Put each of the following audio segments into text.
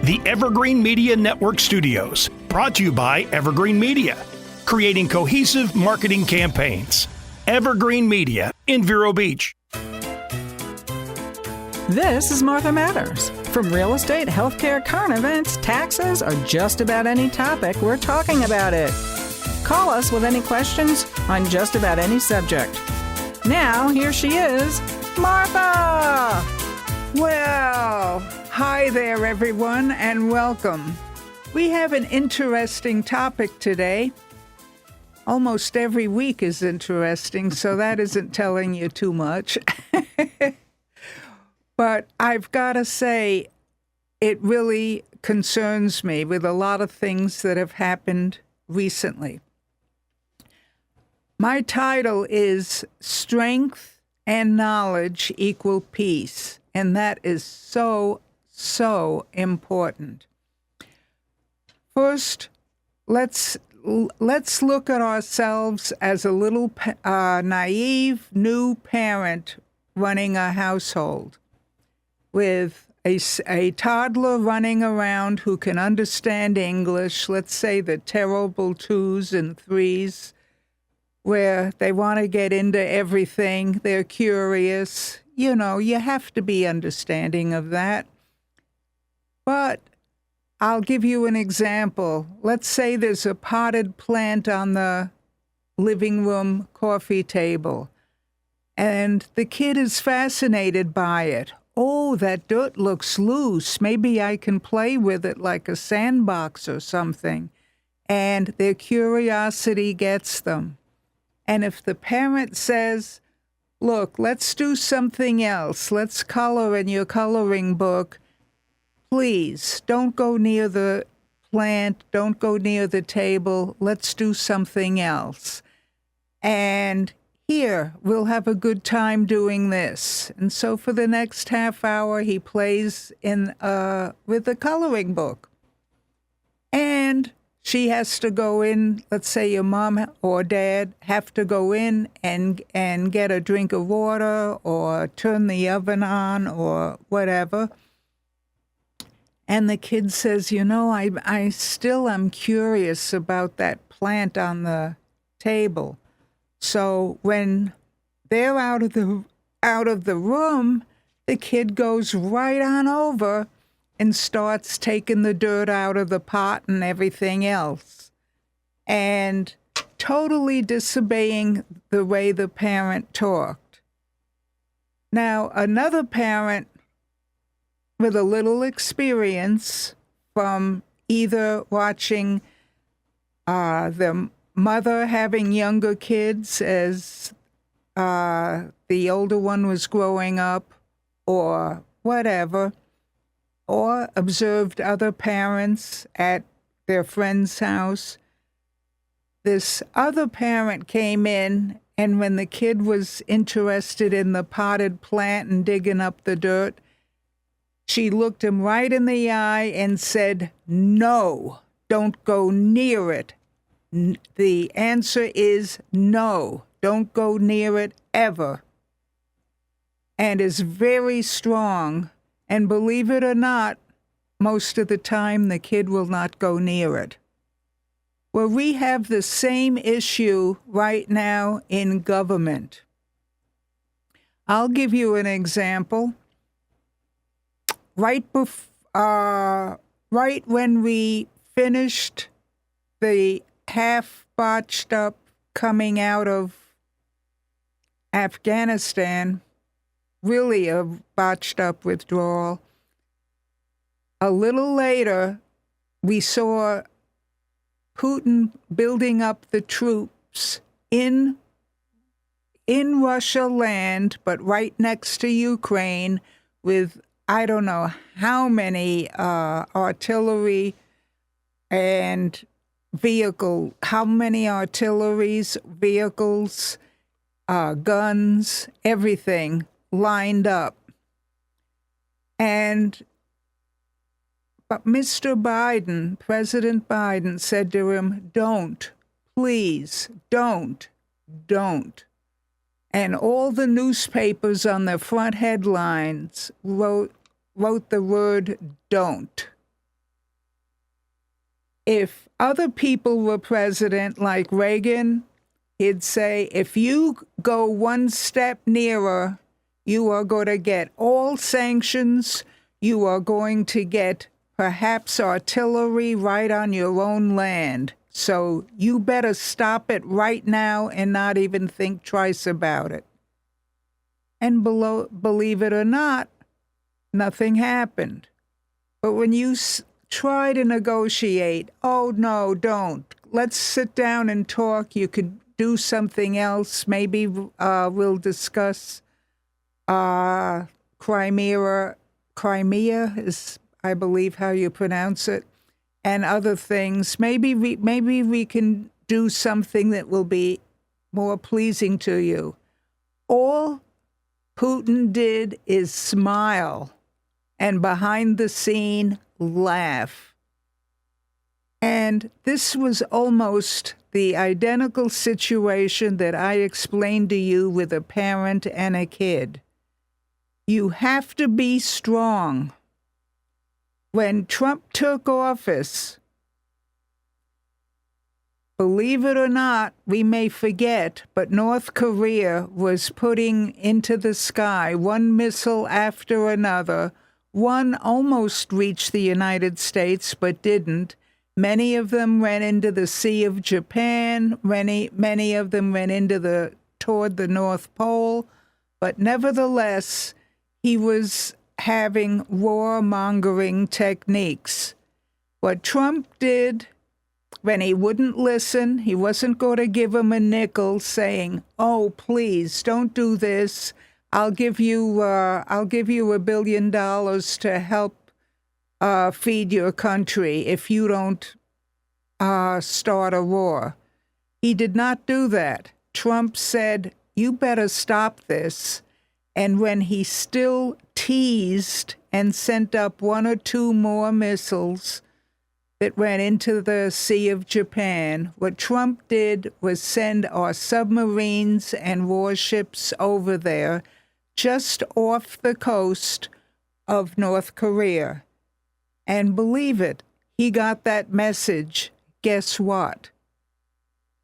The Evergreen Media Network Studios, brought to you by Evergreen Media, creating cohesive marketing campaigns. Evergreen Media in Vero Beach. This is Martha Matters. From real estate, healthcare, current events, taxes, or just about any topic, we're talking about it. Call us with any questions on just about any subject. Now, here she is, Martha! Well, hi there, everyone, and welcome. We have an interesting topic today. Almost every week is interesting, so that isn't telling you too much. But I've got to say, it really concerns me with a lot of things that have happened recently. My title is Strength and Knowledge Equal Peace, and that is so important. First, let's look at ourselves as a little naive new parent running a household with a toddler running around who can understand English, let's say the terrible 2s and 3s, where they want to get into everything, they're curious. You know, you have to be understanding of that. But I'll give you an example. Let's say there's a potted plant on the living room coffee table, and the kid is fascinated by it. Oh, that dirt looks loose. Maybe I can play with it like a sandbox or something. And their curiosity gets them. And if the parent says, look, let's do something else. Let's color in your coloring book. Please, don't go near the plant. Don't go near the table. Let's do something else. And here, we'll have a good time doing this. And so for the next half hour, he plays with the coloring book. And she has to go in, let's say your mom or dad have to go in and get a drink of water or turn the oven on or whatever. And the kid says, you know, I still am curious about that plant on the table. So when they're out of the room, the kid goes right on over and starts taking the dirt out of the pot and everything else, and totally disobeying the way the parent talked. Now, another parent with a little experience from either watching the mother having younger kids as the older one was growing up or whatever, or observed other parents at their friend's house. This other parent came in, and when the kid was interested in the potted plant and digging up the dirt, she looked him right in the eye and said, no, don't go near it. The answer is no, don't go near it ever. And is very strong. And believe it or not, most of the time the kid will not go near it. Well, we have the same issue right now in government. I'll give you an example. Right when we finished the half botched up coming out of Afghanistan, really a botched up withdrawal. A little later, we saw Putin building up the troops in Russia land, but right next to Ukraine with I don't know how many artillery and vehicles, guns, everything lined up. But Mr. Biden, President Biden, said to him, don't, please, don't. And all the newspapers on their front headlines wrote the word don't. if other people were president, like Reagan, he'd say, if you go one step nearer, you are going to get all sanctions. You are going to get perhaps artillery right on your own land. So you better stop it right now and not even think twice about it. And believe it or not, nothing happened. But when you try to negotiate, oh, no, don't. Let's sit down and talk. You could do something else. Maybe we'll discuss Crimea is, I believe, how you pronounce it, and other things. Maybe we can do something that will be more pleasing to you. All Putin did is smile and behind the scene laugh. And this was almost the identical situation that I explained to you with a parent and a kid. You have to be strong. When Trump took office, believe it or not, we may forget, but North Korea was putting into the sky one missile after another. One almost reached the United States, but didn't. Many of them went into the Sea of Japan. Many of them went toward the North Pole. But nevertheless, he was having warmongering techniques. What Trump did, when he wouldn't listen, he wasn't going to give him a nickel, saying, "Oh, please, don't do this. I'll give you $1 billion to help feed your country if you don't start a war." He did not do that. Trump said, "You better stop this." And when he still teased and sent up 1 or 2 more missiles that went into the Sea of Japan, what Trump did was send our submarines and warships over there just off the coast of North Korea. And believe it, he got that message. Guess what?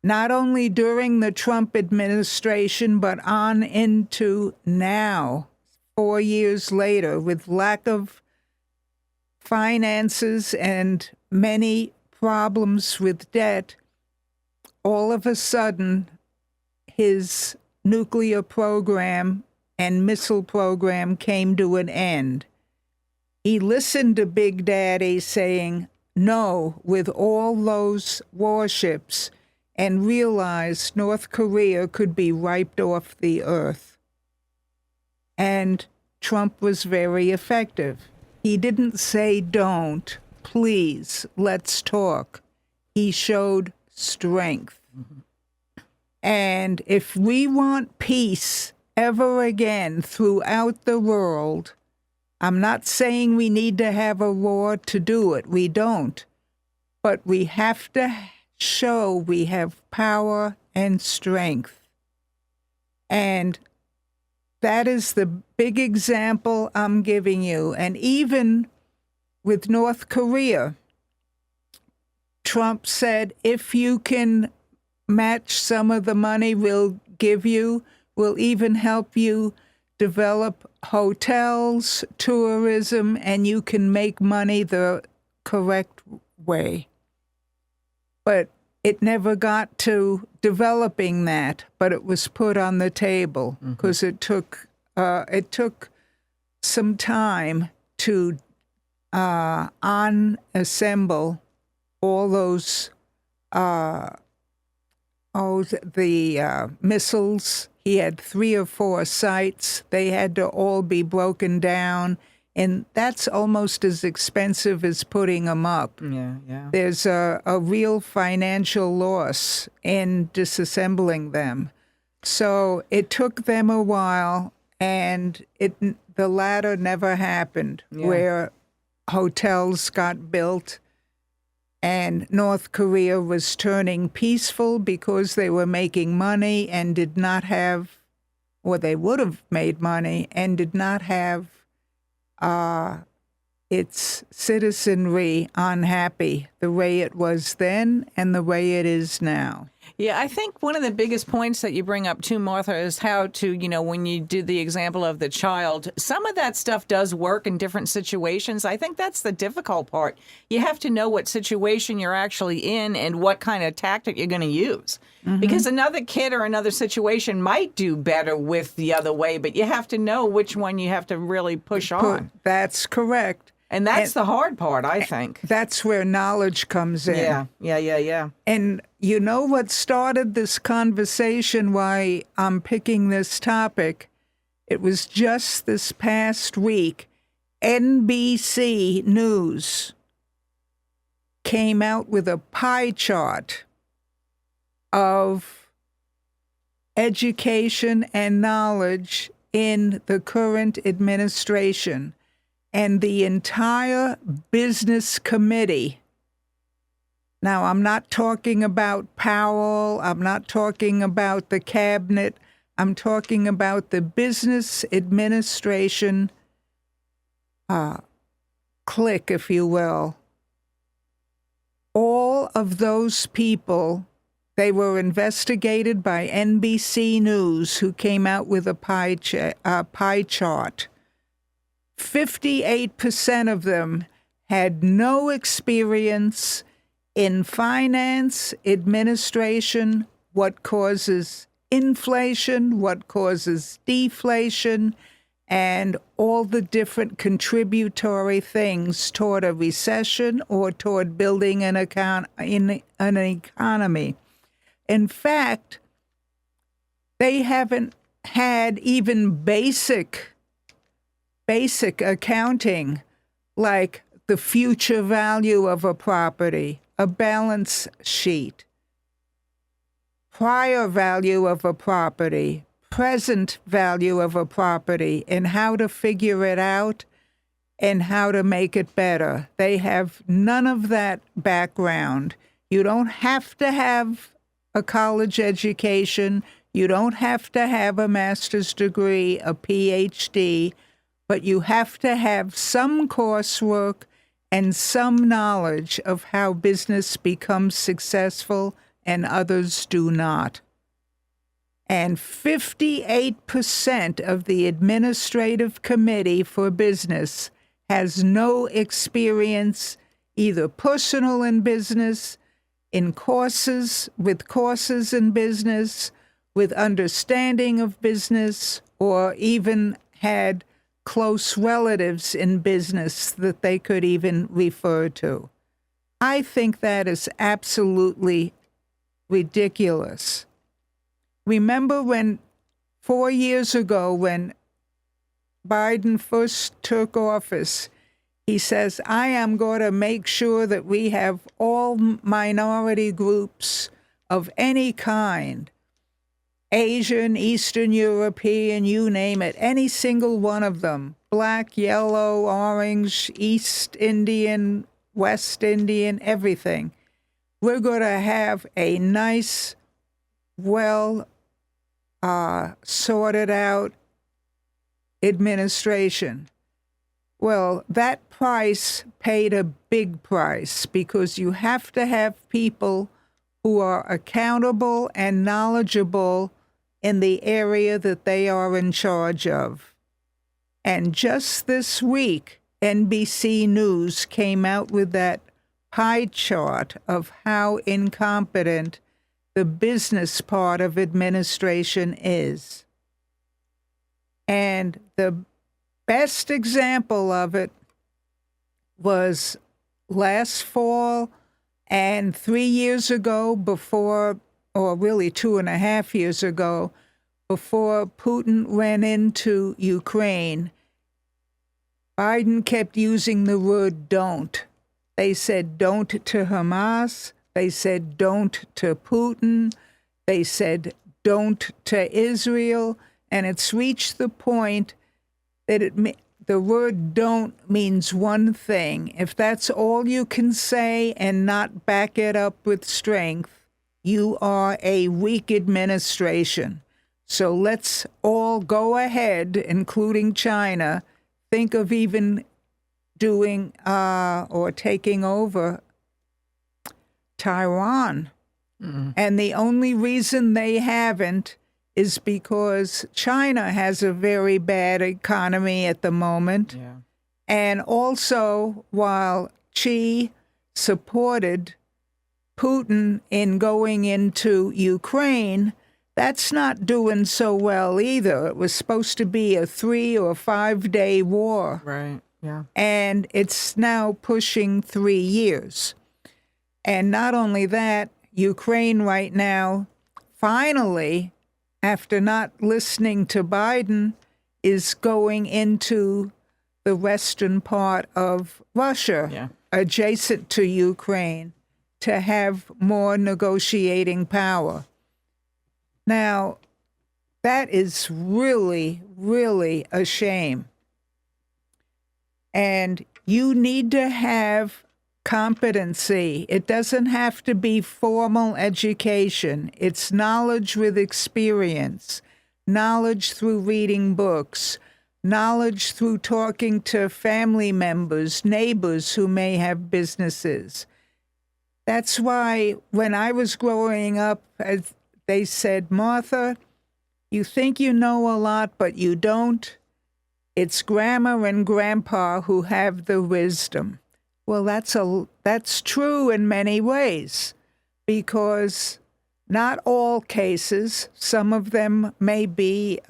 Not only during the Trump administration, but on into now, 4 years later, with lack of finances and many problems with debt, all of a sudden, his nuclear program and missile program came to an end. He listened to Big Daddy saying no with all those warships and realized North Korea could be wiped off the earth. And Trump was very effective. He didn't say, "Don't, please, let's talk." He showed strength. Mm-hmm. And if we want peace ever again throughout the world, I'm not saying we need to have a war to do it. We don't. But we have to show we have power and strength. And that is the big example I'm giving you. And even with North Korea, Trump said, if you can match some of the money we'll give you, we'll even help you develop hotels, tourism, and you can make money the correct way. But it never got to developing that, but it was put on the table because it took some time to unassemble all those missiles. He had 3 or 4 sites. They had to all be broken down. And that's almost as expensive as putting them up. Yeah. There's a real financial loss in disassembling them. So it took them a while, and the latter never happened, where hotels got built and North Korea was turning peaceful because they were making money and did not have, or they would have made money and did not have its citizenry unhappy the way it was then and the way it is now. Yeah, I think one of the biggest points that you bring up too, Martha, is how to, when you do the example of the child, some of that stuff does work in different situations. I think that's the difficult part. You have to know what situation you're actually in and what kind of tactic you're going to use. Mm-hmm. Because another kid or another situation might do better with the other way, but you have to know which one you have to really push on. That's correct. And that's the hard part, I think. That's where knowledge comes in. Yeah. And you know what started this conversation, why I'm picking this topic? It was just this past week. NBC News came out with a pie chart of education and knowledge in the current administration. And the entire business committee, now I'm not talking about Powell, I'm not talking about the cabinet, I'm talking about the business administration clique, if you will. All of those people, they were investigated by NBC News, who came out with a pie chart. 58% of them had no experience in finance, administration, what causes inflation, what causes deflation, and all the different contributory things toward a recession or toward building an economy. In fact, they haven't had even basic accounting, like the future value of a property, a balance sheet, prior value of a property, present value of a property, and how to figure it out and how to make it better. They have none of that background. You don't have to have a college education. You don't have to have a master's degree, a PhD, but you have to have some coursework and some knowledge of how business becomes successful and others do not. And 58% of the administrative committee for business has no experience, either personal in business, in courses, with courses in business, with understanding of business, or even had close relatives in business that they could even refer to. I think that is absolutely ridiculous. Remember 4 years ago when Biden first took office, he says, I am going to make sure that we have all minority groups of any kind, Asian, Eastern European, you name it, any single one of them, black, yellow, orange, East Indian, West Indian, everything. We're going to have a nice, well sorted out administration. Well, that price paid a big price because you have to have people who are accountable and knowledgeable in the area that they are in charge of. And just this week, NBC News came out with that pie chart of how incompetent the business part of administration is. And the best example of it was last fall and 3 years ago before, or really 2.5 years ago, before Putin went into Ukraine, Biden kept using the word don't. They said don't to Hamas. They said don't to Putin. They said don't to Israel. And it's reached the point that the word don't means one thing. If that's all you can say and not back it up with strength, you are a weak administration. So let's all go ahead, including China, think of even doing or taking over Taiwan. And the only reason they haven't is because China has a very bad economy at the moment. Yeah. And also, while Xi supported Putin in going into Ukraine, that's not doing so well either. It was supposed to be a 3 or 5 day war. Right. Yeah. And it's now pushing 3 years. And not only that, Ukraine right now, finally, after not listening to Biden, is going into the western part of Russia, adjacent to Ukraine, to have more negotiating power. Now, that is really, really a shame. And you need to have competency. It doesn't have to be formal education. It's knowledge with experience, knowledge through reading books, knowledge through talking to family members, neighbors who may have businesses. That's why when I was growing up, they said, Martha, you think you know a lot, but you don't. It's Grandma and Grandpa who have the wisdom. Well, that's true in many ways, because not all cases, some of them may be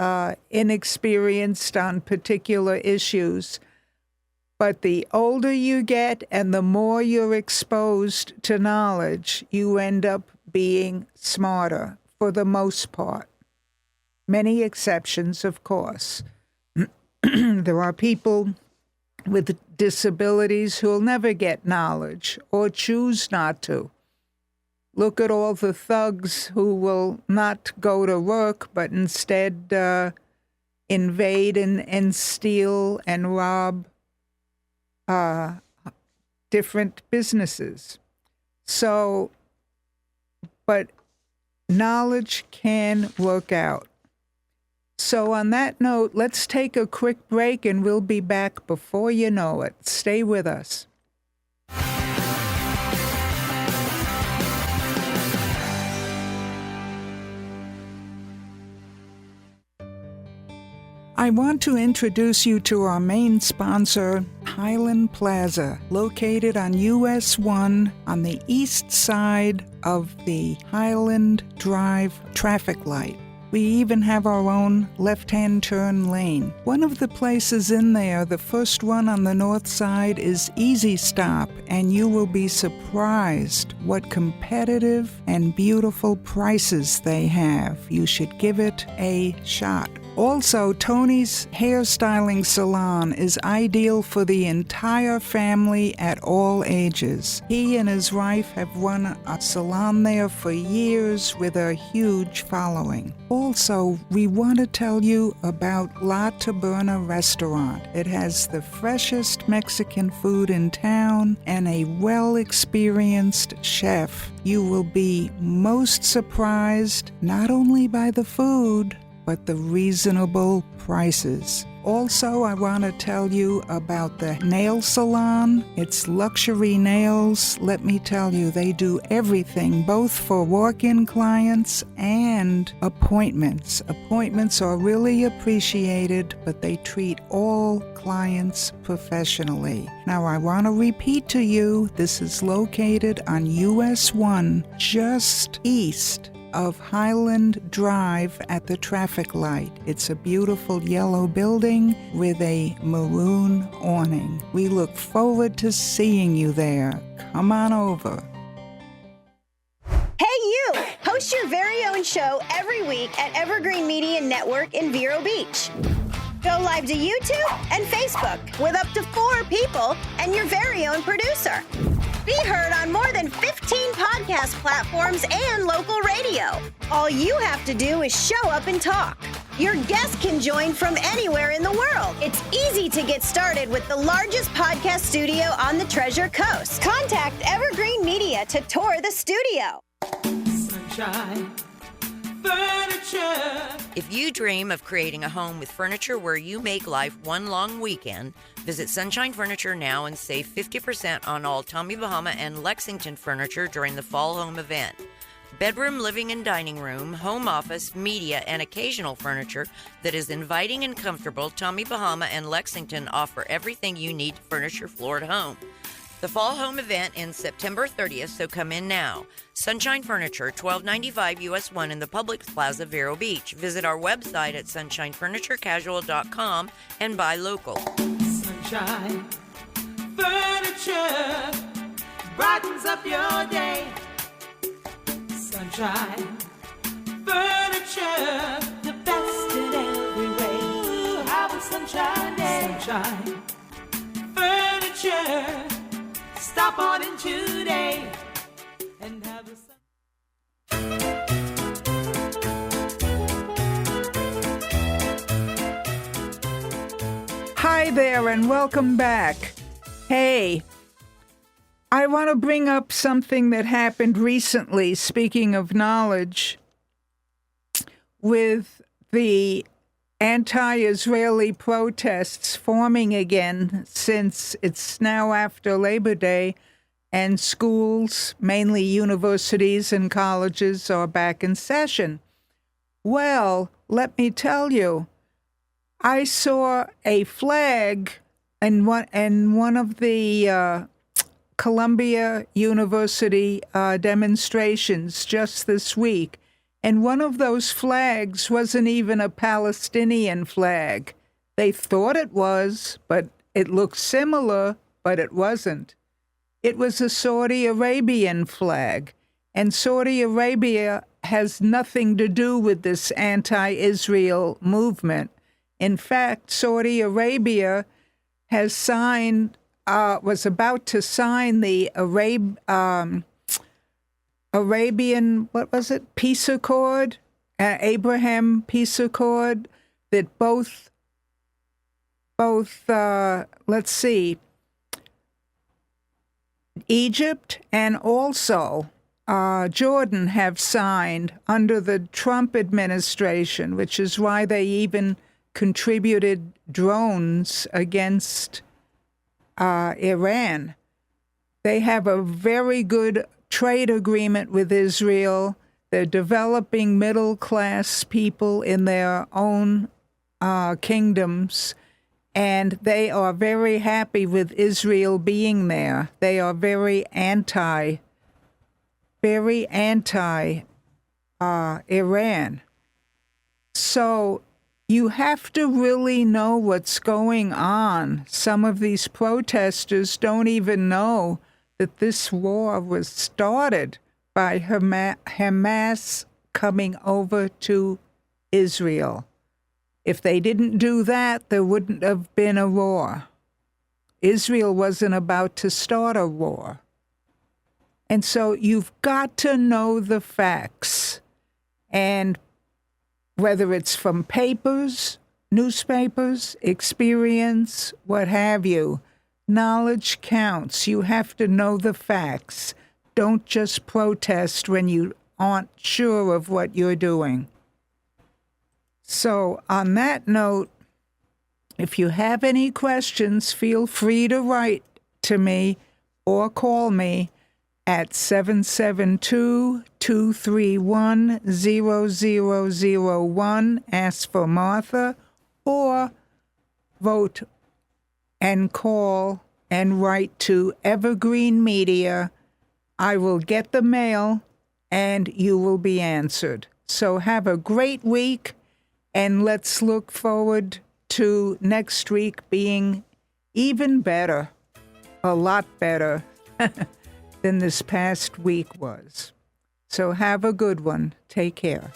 inexperienced on particular issues, but the older you get and the more you're exposed to knowledge, you end up being smarter for the most part. Many exceptions, of course. There are people with disabilities who'll never get knowledge or choose not to. Look at all the thugs who will not go to work, but instead invade and steal and rob different businesses. So, but knowledge can work out. So on that note, let's take a quick break and we'll be back before you know it. Stay with us. I want to introduce you to our main sponsor, Highland Plaza, located on US 1 on the east side of the Highland Drive traffic light. We even have our own left-hand turn lane. One of the places in there, the first one on the north side, is Easy Stop, and you will be surprised what competitive and beautiful prices they have. You should give it a shot. Also, Tony's Hairstyling Salon is ideal for the entire family at all ages. He and his wife have run a salon there for years with a huge following. Also, we want to tell you about La Taberna Restaurant. It has the freshest Mexican food in town and a well-experienced chef. You will be most surprised not only by the food, but the reasonable prices. Also, I want to tell you about the nail salon. It's Luxury Nails. Let me tell you, they do everything, both for walk-in clients and appointments. Appointments are really appreciated, but they treat all clients professionally. Now, I want to repeat to you, this is located on US 1, just east of Highland Drive at the traffic light. It's a beautiful yellow building with a maroon awning. We look forward to seeing you there. Come on over. Hey you! Host your very own show every week at Evergreen Media Network in Vero Beach. Go live to YouTube and Facebook with up to 4 people and your very own producer. Be heard on more than 15 podcast platforms and local radio. All you have to do is show up and talk. Your guests can join from anywhere in the world. It's easy to get started with the largest podcast studio on the Treasure Coast. Contact Evergreen Media to tour the studio. Sunshine If you dream of creating a home with furniture where you make life one long weekend, visit Sunshine Furniture now and save 50% on all Tommy Bahama and Lexington furniture during the Fall Home event. Bedroom, living, and dining room, home office, media, and occasional furniture that is inviting and comfortable, Tommy Bahama and Lexington offer everything you need to furnish your floored home. The Fall Home event ends September 30th, so come in now. Sunshine Furniture, 1295 US 1 in the Publix Plaza, Vero Beach. Visit our website at sunshinefurniturecasual.com and buy local. Sunshine Furniture brightens up your day. Sunshine Furniture, the best in every way. Have a sunshine day. Sunshine Furniture. Stop on in today and have a Hi there and welcome back. Hey, I want to bring up something that happened recently, speaking of knowledge, with the anti-Israeli protests forming again since it's now after Labor Day and schools, mainly universities and colleges, are back in session. Well, let me tell you, I saw a flag in one of the Columbia University demonstrations just this week. And one of those flags wasn't even a Palestinian flag. They thought it was, but it looked similar, but it wasn't. It was a Saudi Arabian flag. And Saudi Arabia has nothing to do with this anti-Israel movement. In fact, Saudi Arabia has signed, was about to sign the Arabian, what was it, peace accord, Abraham peace accord, that both, let's see, Egypt and also Jordan have signed under the Trump administration, which is why they even contributed drones against Iran. They have a very good trade agreement with Israel. They're developing middle-class people in their own kingdoms, and they are very happy with Israel being there. They are very anti Iran. So you have to really know what's going on. Some of these protesters don't even know that this war was started by Hamas coming over to Israel. If they didn't do that, there wouldn't have been a war. Israel wasn't about to start a war. And so you've got to know the facts. And whether it's from papers, newspapers, experience, what have you, knowledge counts. You have to know the facts. Don't just protest when you aren't sure of what you're doing. So on that note, if you have any questions, feel free to write to me or call me at 772-231-0001. Ask for Martha, or vote and call and write to Evergreen Media. I will get the mail and you will be answered. So have a great week, and let's look forward to next week being even better, a lot better than this past week was. So have a good one. Take care.